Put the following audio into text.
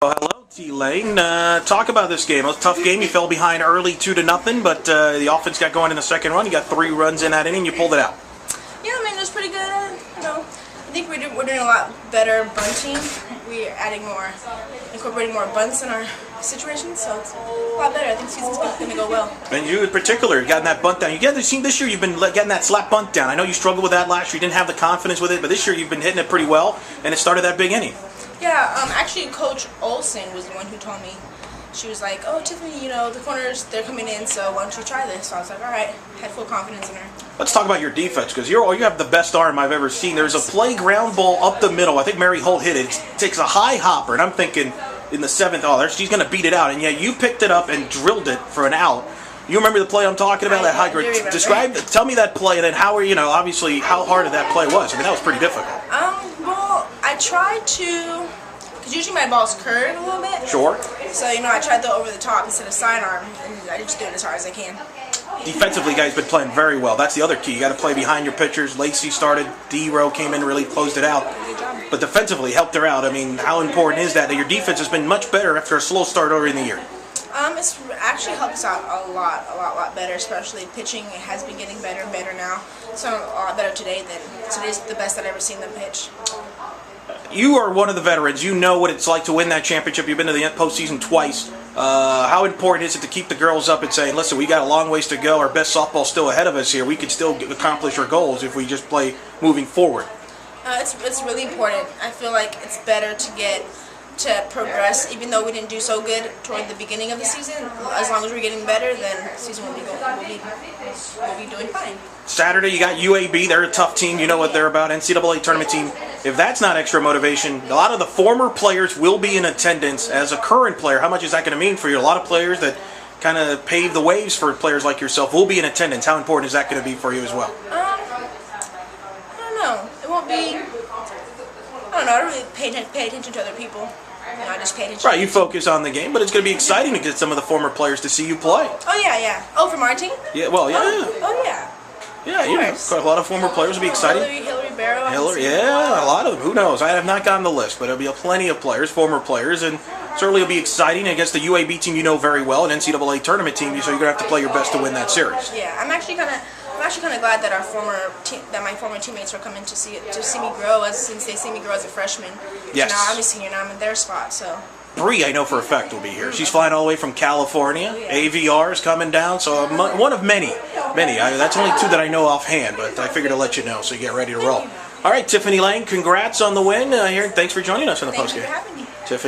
Well, hello, T Lane. Talk about this game. It was a tough game. You fell behind early 2-0, but the offense got going in the second run. You got 3 runs in that inning. You pulled it out. Yeah, I mean, it was pretty good. I think we're doing a lot better bunting. We're incorporating more bunts in our situations, so it's a lot better. I think the season's going to go well. And you in particular, getting that bunt down. You get the team this year. You've been getting that slap bunt down. I know you struggled with that last year. You didn't have the confidence with it, but this year you've been hitting it pretty well, and it started that big inning. Yeah, actually, Coach Olsen was the one who told me. She was like, "Oh, Tiffany, the corners, they're coming in, so why don't you try this?" So I was like, all right, had full confidence in her. Let's talk about your defense, because you have the best arm I've ever seen. There's a play ground ball up the middle. I think Mary Holt hit it. It takes a high hopper, and I'm thinking in the 7th, she's going to beat it out. And yet you picked it up and drilled it for an out. You remember the play I'm talking about? That high grade. Tell me that play, and then obviously how hard that play was. I mean, that was pretty difficult. Well, I tried to, because usually my ball's curved a little bit. Sure. So, I tried the over the top instead of sidearm, and I just do it as hard as I can. Defensively, guys, been playing very well. That's the other key. You got to play behind your pitchers. Lacey started. D-Row came in, really closed it out. Good job. But defensively, helped her out. I mean, how important is that your defense has been much better after a slow start early in the year? It's actually helped us out a lot better, especially pitching. It has been getting better and better now. So a lot better today today's the best I've ever seen them pitch. You are one of the veterans. You know what it's like to win that championship. You've been to the postseason twice. How important is it to keep the girls up and saying, listen, we got a long ways to go. Our best softball's still ahead of us here. We could still accomplish our goals if we just play moving forward. It's really important. I feel like it's better to progress, even though we didn't do so good toward the beginning of the season. As long as we're getting better, then the season will be doing fine. Saturday, you got UAB. They're a tough team. You know what they're about. NCAA tournament team. If that's not extra motivation, a lot of the former players will be in attendance. As a current player, how much is that going to mean for you? A lot of players that kind of pave the waves for players like yourself will be in attendance. How important is that going to be for you as well? I don't know. It won't be. I don't know. I don't really pay attention to other people. I just pay attention. Right, you focus on the game, but it's going to be exciting to get some of the former players to see you play. Oh yeah. Oh, from our team? Yeah. Well, yeah. Oh yeah. Yeah, a lot of former players will be exciting. Hillary Barrow. Yeah, a lot of them. Who knows? I have not gotten the list, but there'll be plenty of players, former players, and certainly it'll be exciting against the UAB team you know very well, an NCAA tournament team, so you're gonna have to play your best to win that series. Yeah, I'm actually kind of glad that my former teammates are coming to see me grow, since they see me grow as a freshman. Yes. So now I'm a senior, now I'm in their spot. So. Bree, I know for a fact, will be here. She's flying all the way from California. AVR is coming down, so one of many. That's only 2 that I know offhand, but I figured to let you know, so you get ready to roll. All right, Tiffany Lane, congrats on the win here. Thanks for joining us on the postgame.